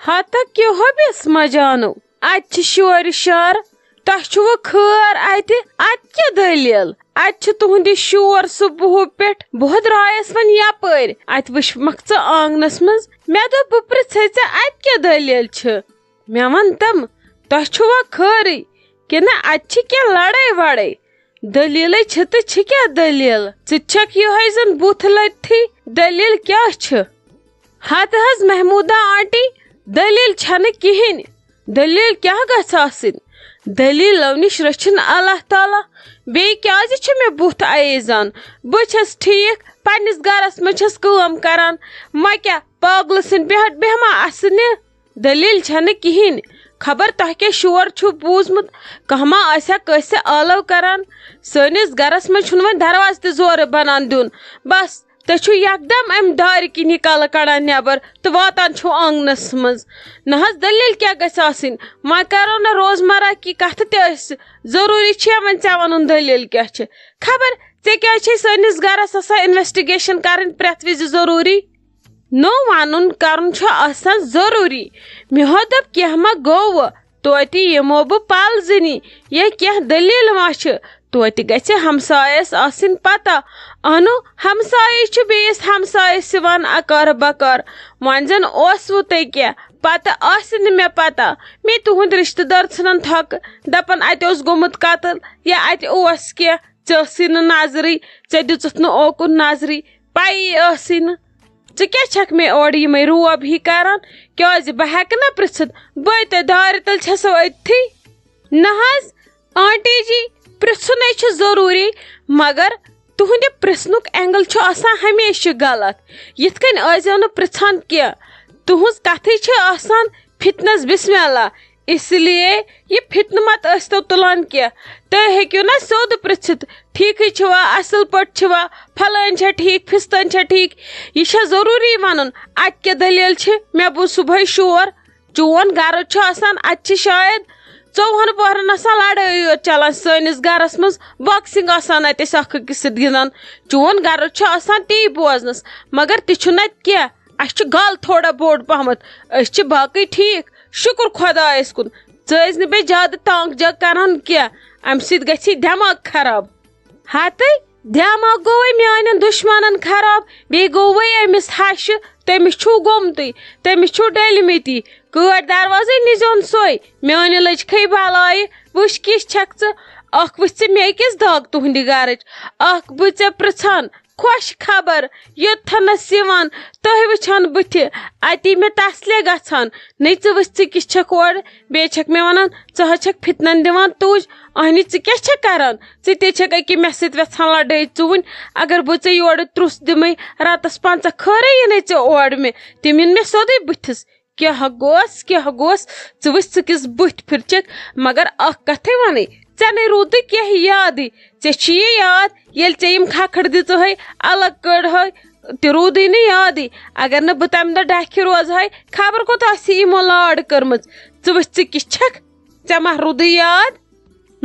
ہتک کیو hubs مجانو ات شور شار تہ خیر ات کیا دلیل ات تہند شور صبح پہ بہ درائس ون یپر ات وچمک ژٕ آنگنس مز مے دپ بہ پرژھے ژے ات کیا دلیل چھ مے ون تم تہ چھوا خیری کنہ ات چھ کیا لڑائی وڑائی دلیل چھ تو چھ کیا دلیل ژک یہ زن بوتھ لتھی دلیل کیا چھ ہت حض محمودہ آنٹی دلیل چھن کہین دلیل کیا گژھ آسن دلیل نش رچھن اللہ تعالیٰ بیٚیہِ کیازِ چھ مے بُتھ ایزان بہ چھس ٹھیک پننس گرس مز چھس کٲم کران ما کیا پاگل سن پٮ۪ٹھ بیہما اسنہِ دلیل چھن کہین خبر تہ کیا شور چھو بوزمت کانٛہہ ما آسیا کٲنٛسہِ آلو کران سٲنِس گرس مز چھُنہٕ وۄنۍ دروازٕ تہِ زورٕ بنان دیُن بس تُہۍ چھِو یکدم امہِ دارِ کِنی کلہٕ کڑان نیبر تہٕ واتان چھِو آنگنس منٛز نہ حظ دلیل کیٛاہ گژھِ آسٕنۍ وۄنۍ کرو نہٕ روزمرہ کی کتھٕ تہِ أسۍ ضروٗری چھےٚ وۄنۍ ژےٚ ونُن دلیل کیٛاہ چھِ خبر ژےٚ کیٛازِ چھے سٲنِس گرس آسان انویسٹِگیشن کرٕنۍ پرٛٮ۪تھ وِزِ ضروٗری نوٚو ونُن کرُن چھُ آسان ضروٗری مےٚ دپ کینٛہہ ما گوٚو توتہِ یِمو بہٕ پلزٕنی یا کینٛہہ دلیل ما چھِ توتہِ گژھِ ہمسایس آسٕنۍ پتہ اہنو ہمسایہِ چھُ بیٚیِس ہمسایس یِوان اکار بکار وۄنۍ زن اوسوٕ تۄہہِ کینٛہہ پتہٕ آسہِ نہٕ مےٚ پتہ مےٚ تُہُنٛد رشتہٕ دار ژھٕنان تھکہٕ دپان اتہِ اوس گوٚمُت قتل یا اتہِ اوس کینٛہہ ژےٚ ٲسٕے نہٕ نظرٕے ژےٚ دِژٕتھ نہٕ اوکُن نظرٕے پیی ٲسٕے نہٕ ژٕ کیٛاہ چھکھ مےٚ اورٕ یِمے روب ہی کران کیازِ بہٕ ہٮ۪کہٕ نا پرژھِتھ بے تۄہہِ دارِ تل چھسو أتتھٕے نہ حظ آنٹی جی پرژھُنے چھُ ضروٗری مگر تُہنٛدِ پرژھنُک اینگل چھُ آسان ہمیشہِ غلط یِتھ کٔنۍ ٲسۍزیو نہٕ پرژھان کینٛہہ تُہنٛز کتھٕے چھِ آسان فتنس بسم اللہ اس لیے یہ فتنہٕ مت ٲسۍتو تُلان کینٛہہ تُہۍ ہیٚکِو نا سیوٚد پرژھِتھ ٹھیٖکھٕے چھِوا اصل پٲٹھۍ چھِوا فلٲنۍ چھا ٹھیٖک فِستٲنۍ چھا ٹھیٖک یہ چھا ضروٗری ونُن اتہِ کیٛاہ دلیل چھِ مےٚ بوٗز صبحٲے شور چون گرٕ چھُ آسان اتہِ چھِ شاید 24 پہرن آسان لڑٲے یوت چلان سٲنِس گرس منٛز باکسنگ آسان اتہِ أسۍ اکھ أکِس سۭتۍ گِنٛدان چون گرٕ چھُ آسان تی بوزنس مگر تہِ چھُنہٕ اتہِ کینٛہہ اسہِ چھُ گل تھوڑا بوٚڑ پہمت أسۍ چھِ باقٕے ٹھیٖک شُکر خۄدایس کُن ژٕ ٲسۍ نہٕ بیٚیہِ زیادٕ تانگ جگ کران کینٛہہ امہِ سۭتۍ گژھی دٮ۪ماغ خراب ہتے دٮ۪ماغ گوٚوے میانٮ۪ن دُشمنن خراب بیٚیہِ گوٚوے أمِس ہشہِ تٔمِس چھُو گوٚمتٕے تٔمِس چھُو ڈٔلمٕتی کٲڑۍ دروازے نِزون سۄے میانہِ لٔجکھٕے بلایہِ وٕچھ کِژھ چھکھ ژٕ اکھ وٕچھ ژٕ مےٚ کِژھ دگ تُہنٛدِ گرٕچ اکھ بہٕ ژےٚ پرژھان خۄش خبر یوٚتتھنس یِوان تُہۍ وٕچھان بٕتھِ اتی مےٚ تسلے گژھان نٔے ژٕ وٕچھ ژٕ کِژھ چھکھ اورٕ بیٚیہِ چھکھ مےٚ ونان ژٕ حظ چھکھ فتنن دِوان تُج اہنہِ ژٕ کیٛاہ چھکھ کران ژٕ تے چھکھ أکہِ مےٚ سۭتۍ ویژھان لڑٲے ژُوٕنۍ اگر بہٕ ژےٚ یورٕ ترُس دِمے راتس 5 خٲرے یِنَے ژےٚ اورٕ مےٚ تِم یِن مےٚ سیوٚدُے بٕتھِس کیٛاہ گوس ژٕ وٕچھ ژٕ کِژھ بٕتھۍ پھِرچکھ مگر اکھ کتھے ونے ژےٚ نے روٗدٕے کینٛہہ یادٕے ژےٚ چھی یہِ یاد ییٚلہِ ژےٚ یِم کھکھٕر دِژٕہے الگ کٔڑہے تہِ روٗدٕے نہٕ یادٕے اگر نہٕ بہٕ تمہِ دۄہ ڈاکھِ روزہے خبر کوٚت آسہِ یِمو لاڈ کٔرمٕژ ژٕ وٕچھ ژٕ کِژھ چھکھ ژےٚ ما روٗدٕے یاد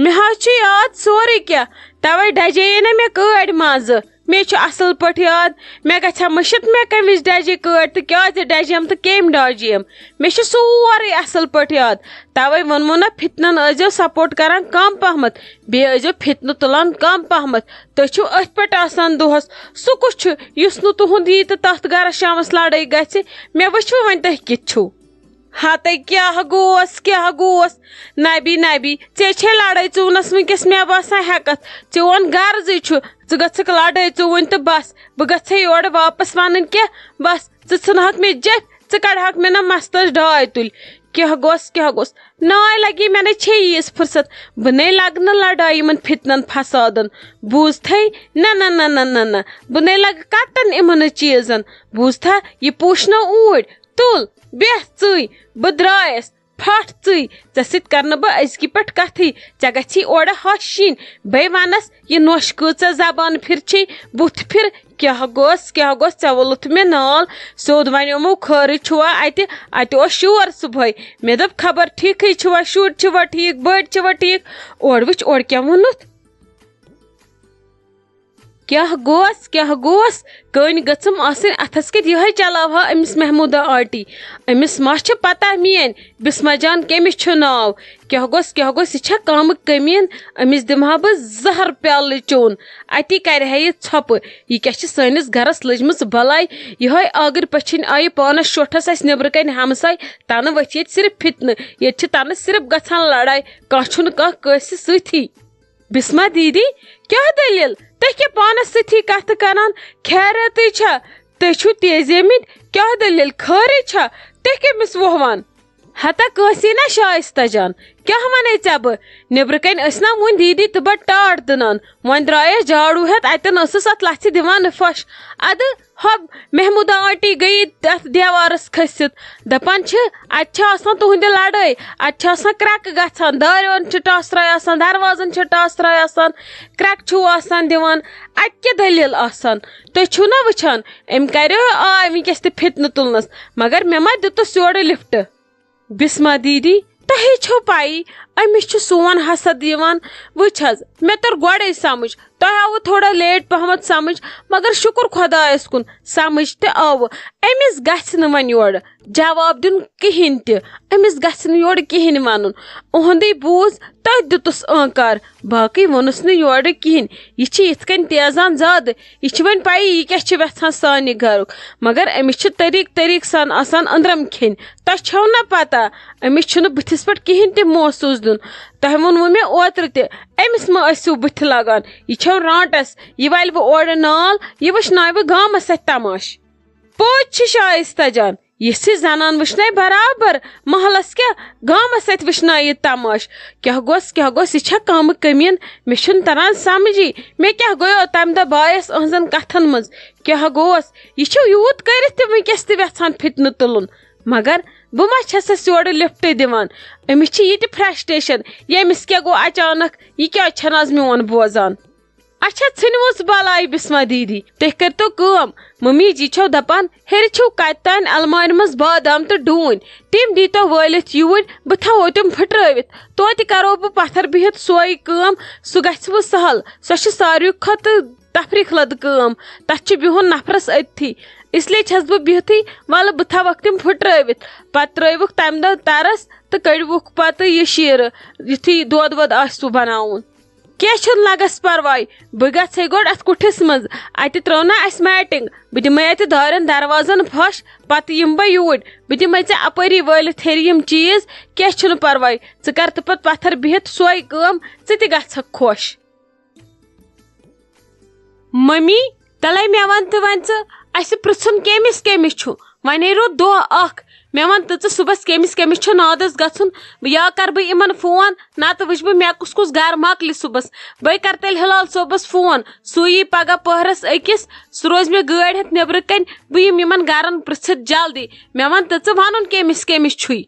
مےٚ حظ چھُ یاد سورُے کینٛہہ توے ڈجے نہ مےٚ کٲڑۍ منٛزٕ مےٚ چھُ اصل پٲٹھۍ یاد مےٚ گژھِ ہا مٔشِتھ مےٚ کمہِ وِزِ ڈجے کٲڑۍ تہٕ کیازِ ڈجیم تہٕ کٔمۍ ڈاجیم مےٚ چھُ سورُے اصل پٲٹھۍ یاد توے ووٚنمو نا فتنن ٲسۍزیو سپورٹ کران کم پہمت بیٚیہِ ٲسۍزیو فتنہٕ تُلان کم پہمت تُہۍ چھِو أتھۍ پٮ۪ٹھ آسان دۄہس سُہ کُس چھُ یُس نہٕ تُہُنٛد یی تہٕ تتھ گرس شامس لڑٲے گژھِ مےٚ وٕچھوٕ وۄنۍ تُہۍ کِتھ چھِو ہتے کیٛاہ گوس نبی ژےٚ چھے لڑٲے ژُونس وٕنکیٚس مےٚ باسان ہٮ۪کتھ چون غرضٕے چھُ ژٕ گژھکھ لڑٲے ژُوٕنۍ تہٕ بس بہٕ گژھے یورٕ واپس ونٕنۍ کینٛہہ بس ژٕ ژھٕنہکھ مےٚ جٮ۪پھ ژٕ کڑہکھ مےٚ نہ مستس ڈاے تُلۍ کیٛاہ گوٚس ناے لگی مےٚ نے چھے ییٖژ فرصت بہٕ نے لگنہٕ لڑایہِ یِمن فتنن فسادن بوٗزتھے نہ بہٕ نے لگہٕ کتن یِمن چیٖزن بوٗزتھا یہِ پوٗشنو اوٗرۍ تُل بیٚہہ ژٕے بہٕ درٛایس پھٹھ ژٕے ژےٚ سۭتۍ کرنہٕ بہٕ أزکہِ پٮ۪ٹھ کتھٕے ژےٚ گژھی اورٕ ہش یِنۍ بیٚیہِ ونس یہِ نۄش کۭژاہ زبان پھِرچھی بُتھ پھِر کیٛاہ گوٚس ژےٚ وولُتھ مےٚ نال سیوٚد ونیومو خٲرٕے چھُوا اتہِ اوس شور صبحٲے مےٚ دوٚپ خبر ٹھیٖکھٕے چھُوا شُرۍ چھِوا ٹھیٖک بٔڑۍ چھِوا ٹھیٖک اورٕ وٕچھ اورٕ کیٛاہ ووٚنُتھ کیا گوس کٔنۍ گٔژھٕم آسٕنۍ اَتھس کٮ۪تھ یِہوے چلاوہا أمِس محموٗدا آنٹی أمِس ما چھِ پتہ میٲنۍ بسما جان کٔمِس چھُ ناو کیٛاہ گوٚژھ یہِ چھا کامہٕ کٔمیٖن أمِس دِمہٕ ہا بہٕ زہر پیالہٕ چوٚن اتی کرِ ہا یہِ ژھۄپہٕ یہِ کیٛاہ چھِ سٲنِس گرس لٔجمٕژ بلاے یِہوے آگٕرۍ پٔچھِنۍ آیہِ پانس شوٹھس اَسہِ نیبرٕ کنہِ ہمساے تنہٕ ؤتھۍ ییٚتہِ صرف فِتنہٕ ییٚتہِ چھِ تنہٕ صرف گژھان لڑاے کانٛہہ چھُنہٕ کانٛہہ کٲنٛسہِ سۭتی بسما دیدی کیٛاہ دٔلیٖل تُہۍ کیٛاہ پانس سۭتی کتھٕ کران خیریتٕے چھا تُہۍ چھِو تیزیمٕتۍ کیٛاہ دٔلیٖل خٲرٕے چھا تُہۍ کٔمِس ووٚہوان ہتا کٲنٛسی نا شایستہ جان کیٛاہ ونے ژےٚ بہٕ نیبرٕ کنہِ ٲسۍ نا وُنۍ دیدی تہٕ بہٕ ٹاٹھ دٕنان وۄنۍ درٛایس جاڑوٗ ہٮ۪تھ اتٮ۪ن ٲسٕس اتھ لژھِ دِوان پھش ادٕ ہۄ محموٗدا آنٹی گٔیی تتھ دیوارس کھٔسِتھ دپان چھِ اتہِ چھِ آسان تُہنٛدِ لڑٲے اتہِ چھِ آسان کرٛٮ۪کہٕ گژھان دارٮ۪ن چھِ ٹاسراے آسان دروازن چھِ ٹاسراے آسان کرٛٮ۪کہٕ چھُو آسان دِوان اتہِ کیٛاہ دٔلیٖل آسان تُہۍ چھِو نا وٕچھان أمۍ کریو آے ونکیٚس تہِ فِتنہٕ تُلنس مگر مےٚ ما دِتُس یورٕ لفٹ بسما دیدی تۄہے چھو پایی أمِس چھُ سون حسد یِوان وٕچھ حظ مےٚ توٚر گۄڈے سمجھ تۄہہِ آوٕ تھوڑا لیٹ پہمتھ سمجھ مگر شُکر خۄدایس کُن سمجھ تہِ آوٕ أمِس گژھِ نہٕ وۄنۍ یورٕ جواب دیُن کہیٖنۍ تہِ أمِس گژھِ نہٕ یورٕ کہیٖنۍ ونُن اُہُنٛدُے بوٗز تٔتھۍ دِتُس ٲنکار باقٕے ووٚنُس نہٕ یورٕ کہیٖنۍ یہِ چھِ یِتھ کٔنۍ تیزان زیادٕ یہِ چھِ وۄنۍ پایی یہِ کیٛاہ چھِ ویژھان سانہِ گرُک مگر أمِس چھِ طریٖقہٕ سان آسان أنٛدرم کھیٚنۍ تۄہہِ چھو نا پتہ أمِس چھُنہٕ بٕتھِس پٮ۪ٹھ کہیٖنۍ تہِ محسوٗس دیُن تۄہہِ ووٚنوٕ مےٚ اوترٕ تہِ أمِس ما ٲسِو بٕتھِ لگان یہِ چھو رانٹس یہِ والہِ وۄنۍ اورٕ نال یہِ وٕچھناوِ گامس اتھِ تماش پوٚز چھِ شایستہ جان یِژھٕے زنان وٕچھناے برابر محلس کیٛاہ گامس اتھِ وٕچھنایہِ یہِ تماش کیٛاہ گوٚژھ یہِ چھا کامہٕ کٔمیٖن مےٚ چھُنہٕ تران سمجھی مےٚ کیٛاہ گوٚیو تمہِ دۄہ بایس أہنٛزن کتھن منٛز کیٛاہ گوس یہِ چھُ یوٗت کٔرِتھ تہِ ونکیٚس تہِ یژھان فِتنہٕ تُلُن مگر بہٕ ما چھسس یورٕ لفٹے دِوان أمِس چھِ یہِ تہِ فرسٹریشن ییٚمِس کیٛاہ گوٚو اچانک یہِ کیٛازِ چھنہٕ آز میون بوزان اچھا ژھٕنوُس بلاے بسما دیدی تُہۍ کٔرتو کٲم ممی جی چھو دپان ہیٚرِ چھِو کتہِ تانۍ المارِ منٛز بادام تہٕ ڈوٗنۍ تِم دیٖتو وٲلِتھ یوٗرۍ بہٕ تھاوو تِم پھٕٹرٲوِتھ توتہِ کرو بہٕ پتھر بِہِتھ سۄے کٲم سُہ گژھِ وٕ سہل سۄ چھِ ساروی کھۄتہٕ تفریٖق لد کٲم تتھ چھُ بِہُن نفرس أتھی اسلیے چھس بہٕ بِہتھٕے ولہٕ بہٕ تھاوکھ تِم پھٕٹرٲوِتھ پتہٕ ترٲوُکھ تمہِ دۄہ ترس تہٕ کٔڑوُکھ پتہٕ یہِ شیٖرٕ یُتھُے دۄد وۄد آسوٕ بناوُن کینٛہہ چھُنہٕ لگس پرواے بہٕ گژھے گۄڈٕ اتھ کُٹھِس منٛز اتہِ ترٲو نا اسہِ میٹنگ بہٕ دِمے اتہِ دارٮ۪ن دروازن پھش پتہٕ یِمہٕ بہٕ یوٗرۍ بہٕ دِمے ژےٚ اپٲری وٲلِتھ ہیٚرِ یِم چیٖز کینٛہہ چھُنہٕ پرواے ژٕ کر تہٕ پتہٕ پتھر بِہِتھ سۄے کٲم ژٕ تہِ گژھکھ خۄش ممی تلے مےٚ ون تہٕ وۄنۍ ژٕ اسہِ پرژھُن کٔمِس چھُ وۄنۍ روٗد دۄہ اکھ مےٚ ون تہٕ ژٕ صبحس کٔمِس چھُ نادس گژھُن یا کرٕ بہٕ یِمن فون نتہٕ وٕچھٕ بہٕ مےٚ کُس گرٕ مۄکلہِ صبحس بے کرٕ تیٚلہِ ہلال صٲبس فون سُے یی پگہہ پٔہرس أکِس سُہ روزِ مےٚ گٲڑۍ ہٮ۪تھ نیبرٕ کنۍ بہٕ یِمہٕ یِمن گرن پرژھِتھ جلدی مےٚ ون تہٕ ژٕ ونُن کٔمِس چھُے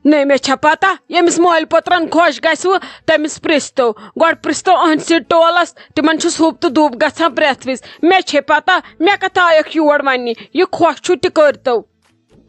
نٔے مےٚ چھا پتہ ییٚمِس مٲلۍ پوترن خۄش گژھوٕ تٔمِس پرژھتو گۄڈٕ پرژھتو أہنٛدسٕے ٹولس تِمن چھُ سُب تہٕ دُب گژھان پرٛٮ۪تھ وِزِ مےٚ چھے پتہ مےٚ کتھ آیکھ یور وننہِ یہِ خۄش چھُ تہِ کٔرتو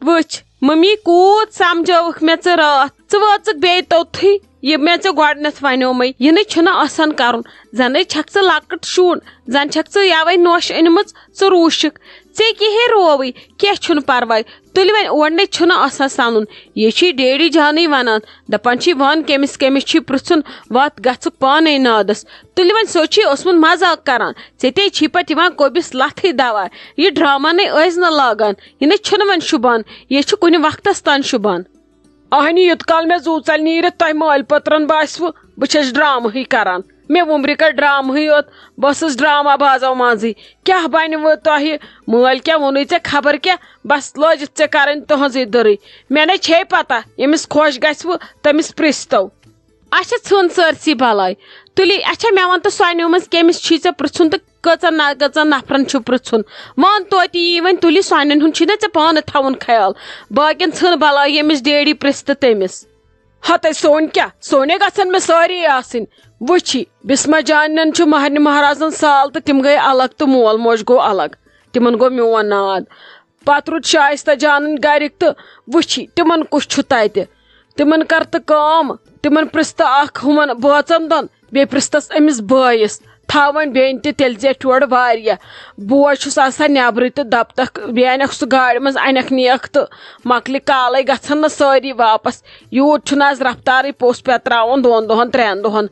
وٕچھ ممی کوٗت سمجھٲوٕکھ مےٚ ژٕ راتھ ژٕ وٲژٕکھ بیٚیہِ توٚتھٕے یہِ مےٚ ژےٚ گۄڈٕنیتھ ونیومے یہِ نَے چھُنہٕ آسان کرُن زنٕے چھکھ ژٕ لۄکٕٹ شُر زن چھکھ ژٕ یوے نوش أنمٕژ ژٕ روٗشِکھ ژےٚ کِہے رووٕے کینٛہہ چھُنہٕ پرواے تُلہِ وۄنۍ اورنٕے چھُنہٕ آسان سنُن یہِ چھُے ڈیڈی جانٕے ونان دپان چھِ ون کٔمِس چھُے پرژھُن وتھ گژھُکھ پانے نادس تُلہِ وۄنۍ سُہ چھُے اوسمُت مزاق کران ژےٚ تے چھی پتہٕ یِوان کوبِس لتھٕے دوا یہِ ڈراما نَے ٲسۍ نہٕ لاگان یہِ نَے چھُنہٕ وۄنۍ شوٗبان یہِ چھُ کُنہِ وقتس تانۍ شوٗبان اہنہِ یوٗت کال مےٚ زوٗ ژَلہِ نیٖرِتھ تۄہہِ مٲلۍ پٔترن باسوٕ بہٕ چھس ڈرامہٕے کران مےٚ وُمرِ کر ڈرامہٕے یوت بہٕ ٲسٕس ڈراما بازو منٛزٕے کیٛاہ بنہِ وٕ تۄہہِ مٲلۍ کیٛاہ ووٚنُے ژےٚ خبر کیٛاہ بس لٲجِتھ ژےٚ کرٕنۍ تُہنٛزٕے دٔرٕے مےٚ نَے چھے پتہ ییٚمِس خۄش گژھوٕ تٔمِس پرژھتو اچھا ژھٕن سٲرسٕے بلاے تُلی اچھا مےٚ ون تہٕ سۄنیو منٛز کٔمِس چھُے ژےٚ پرژھُن تہٕ کٔژن نفرن چھُ پرژھُن ون توتہِ یی وۄنۍ تُلہِ سۄنٮ۪ن ہُنٛد چھُے نا ژےٚ پانہٕ تھاوُن خیال باقین ژھٕن بلاے ییٚمِس ڈیڈی پرژھ تہٕ تٔمِس ہتے سون کیٛاہ سونے گژھن مےٚ سٲری آسٕنۍ وٕچھی بسما جانٮ۪ن چھُ مہرنہِ مہرازن سال تہٕ تِم گٔے الگ تہٕ مول موج گوٚو الگ تِمن گوٚو میون ناد پتہٕ روٗد شایستہ جانٕنۍ گرِکۍ تہٕ وٕچھی تِمن کُس چھُ تتہِ تِمن کر تہٕ کٲم تِمن پرژھ تہٕ اکھ ہُمن بٲژن دۄن بیٚیہِ پرژھتس أمِس بٲیِس تھاوان بین تہِ تیٚلہِ زیٹھ یورٕ واریاہ بوے چھُس آسان نٮ۪برٕ تہٕ دپتکھ بیٚیہِ انکھ سُہ گاڑِ منٛز انکھ نِیکھ تہٕ مۄکلہِ کالے گژھن نہٕ سٲری واپس یوٗت چھُنہٕ آز رفتارٕے پوٚژھ پٮ۪تراوُن 2 دۄہن 3 دۄہن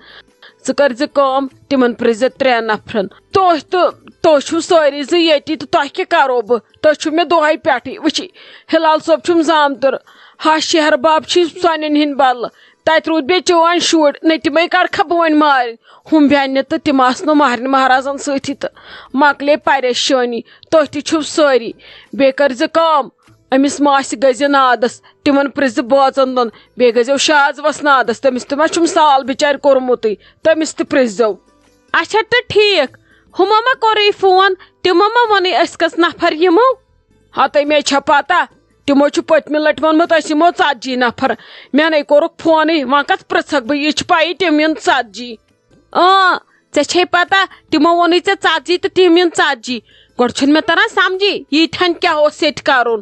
ژٕ کٔرزِ کٲم تِمن پرٛژھزِ 3 نفرن تُہۍ چھِو سٲری زٕ ییٚتی تہٕ تۄہہِ کیٛاہ کرو بہٕ تُہۍ چھِو مےٚ دۄہے پٮ۪ٹھٕے وٕچھ ہلال صٲب چھُم زامتُر ہش شہر باب چھِ سۄنٮ۪ن ہِنٛدۍ بدلہٕ تتہِ روٗدۍ بیٚیہِ چٲنۍ شُرۍ نہ تِمے کڑکھا بہٕ وۄنۍ مارٕنۍ ہُم بیٚنہِ تہٕ تِم آسنہٕ مہرنہِ مہرازن سۭتی تہٕ مۄکلے پریشٲنی تُہۍ تہِ چھِو سٲری بیٚیہِ کٔرزِ کٲم أمِس ماسہِ گٔژھزِ نادس تِمن پرٛژھزِ بٲژن دۄن بیٚیہِ گٔژھزیو شازوس نادس تٔمِس تہِ ما چھُم سال بِچارِ کوٚرمُتٕے تٔمِس تہِ پرٛژھزیو اچھا تہٕ ٹھیٖک ہُمو ما کوٚرُے فون تِمو ما ووٚنُے أسۍ کٔژ نفر یِمو ہتے مےٚ چھےٚ پتہ تِمو چھُ پٔتمہِ لٹہِ ووٚنمُت أسۍ یِمو 40 نفر مےٚ نے کوٚرُکھ فونٕے وۄنۍ کتھ پرژھکھ بہٕ یہِ چھِ پیی تِم یِن 40 ژےٚ چھے پتہ تِمو ووٚنُے ژےٚ 40 تہٕ تِم یِن 40 گۄڈٕ چھُنہٕ مےٚ تران سمجھی ییٖتہن کیٛاہ اوس ییٚتہِ کرُن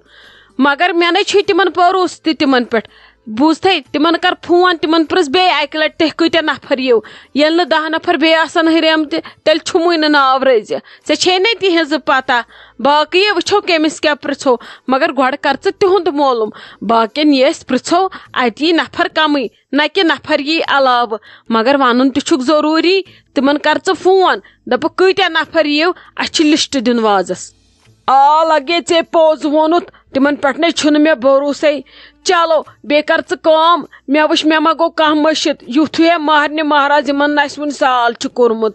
مگر مےٚ نے چھُ تِمن بروسہٕ تہِ تِمن پٮ۪ٹھ بوٗزتھے تِمن کر فون تِمن پرٛژھ بیٚیہِ اکہِ لٹہِ تُہۍ کۭتیاہ نفر یِیِو ییٚلہِ نہٕ 10 نفر بیٚیہِ آسن ہُریمتہِ تیٚلہِ چھُمٕے نہٕ ناو رٔزِ ژےٚ چھے نَے تِہنٛزٕ پتہ باقٕے وٕچھو کٔمِس کیٛاہ پرژھو مگر گۄڈٕ کر ژٕ تِہُنٛد معلوٗم باقین یہِ أسۍ پرژھو اتہِ یی نفر کمٕے نہ کہِ نفر یی علاوٕ مگر ونُن تہِ چھُکھ ضروٗری تِمن کر ژٕ فون دپکھ کۭتیاہ نفر یِیِو اسہِ چھُ لسٹ دیُن وازس لگے ژےٚ پوٚز ووٚنُتھ تِمن پٮ۪ٹھ نَے چھُنہٕ مےٚ بروسے چلو بیٚیہِ کر ژٕ کٲم مےٚ وٕچھ مےٚ ما گوٚو کانٛہہ مٔشِد یُتھُے مہرنہِ مہراز یِمن نہٕ اَسہِ وُنہِ سال چھُ کوٚرمُت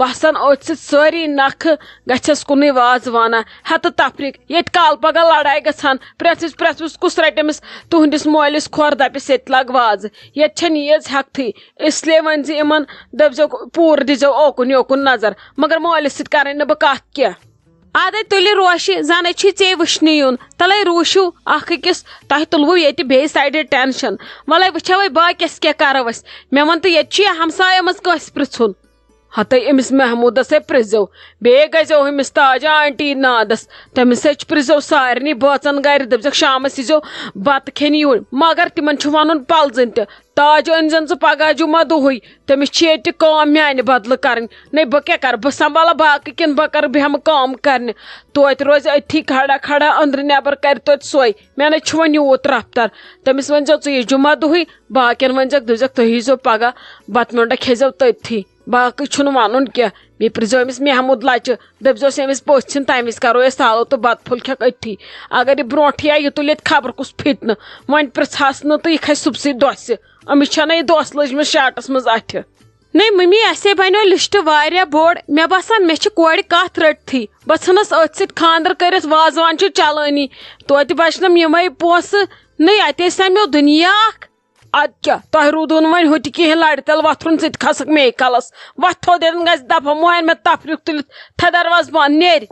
وسان أتھۍ سۭتۍ سٲری نکھٕ گژھٮ۪س کُنُے وازوانہ ہتہٕ تفریٖق ییٚتہِ کالہٕ پگہہ لڑایہِ گژھان پرٛٮ۪ژھٕس کُس رٹہِ أمِس تُہنٛدِس مٲلِس کھۄر دپٮ۪س ییٚتہِ لگ وازٕ ییٚتہِ چھنہٕ ییٖژ ہٮ۪کتھٕے اسلیے ؤنۍ زِ یِمن دٔپزیٚو پوٗرٕ دِزیٚو اوکُن یوکُن نظر مگر مٲلِس سۭتۍ کرٕنۍ نہٕ بہٕ کتھ کینٛہہ ادے تُلِو روشہِ زنے چھُے ژےٚ وٕچھنہِ یُن تلے روٗشِو اکھ أکِس تۄہہِ تُلوٕ ییٚتہِ بیٚیہِ سایڈٕ ٹینشن وَلے وٕچھو وۄنۍ باقیس کیٛاہ کرو أسۍ مےٚ ووٚن تہٕ ییٚتہِ چھُ یا ہمسایو منٛز کٲنٛسہِ پرژھُن ہتے أمِس محموٗدسے پرژھزیٚو بیٚیہِ گژھزیٚو ہُمِس تاجا آنٹی نادس تٔمِس ہے پرژھزیٚو سارنٕے بٲژن گرِ دٔپزیٚکھ شامس ییٖزیٚو بتہٕ کھٮ۪نہِ یوٗرۍ مگر تِمن چھُ ونُن پلزٕنۍ تہِ تاج أنۍ زن ژٕ پگہہ جمعہ دۄہٕے تٔمِس چھِ ییٚتہِ کٲم میانہِ بدلہٕ کرٕنۍ نَے بہٕ کیٛاہ کرٕ بہٕ سمبالہ باقٕے کِنہٕ بہٕ کرٕ بیٚہمہٕ کٲم کرنہِ توتہِ روزِ أتھی کھڑا کھڑا أنٛدرٕ نٮ۪بر کرِ توتہِ سۄے مےٚ نَے چھُ وۄنۍ یوٗت رفتار تٔمِس ؤنۍزیٚو ژٕ یہِ جمعہ دۄہٕے باقین ؤنۍزیٚکھ دٔپزیٚکھ تُہۍ ییٖزیٚو پگہہ بتہٕ میونٛڈا کھیزیٚو تٔتھی باقٕے چھُنہٕ ونُن کینٛہہ بیٚیہِ پرژھزیٚو أمِس محموٗد لچہِ دٔپزیٚوس ییٚمِس پٔژھۍ چھِنہٕ تمہِ وِزِ کرو أسۍ سالو تہٕ بتہٕ پھوٚل کھٮ۪کھ أتھی اگر یہِ برونٛٹھٕے آیہِ یہِ تُلہِ ییٚتہِ خبر کُس فِتنہٕ وۄنۍ پرژھہس نہٕ تہٕ یہِ کھسہِ صُبسٕے دۄسہِ أمِس چھےٚ یہِ دۄس لٔجمٕژ شاٹس منٛز اتھِ نَے مٔمی اَسے بنیو لسٹ واریاہ بوٚڑ مےٚ باسان مےٚ چھِ کورِ کتھ رٔٹتھٕے بہٕ ژھٕنس أتھۍ سۭتۍ خانٛدر کٔرِتھ وازوان چھُ چلٲنی توتہِ بچنم یِمے پونٛسہٕ نَے اتے سمیو دُنیا اکھ ادٕ کیٛاہ تۄہہِ روٗدوٕ نہٕ وۄنۍ ہُتہِ کِہینۍ لڑِ تل وۄتھرُن ژٕ تہِ کھسکھ مے کلس وۄتھ تھوٚد ییٚتٮ۪ن گژھِ دپہٕ موین مےٚ تفریٖق تُلِتھ تھے دروازٕ بنٛد نیرِ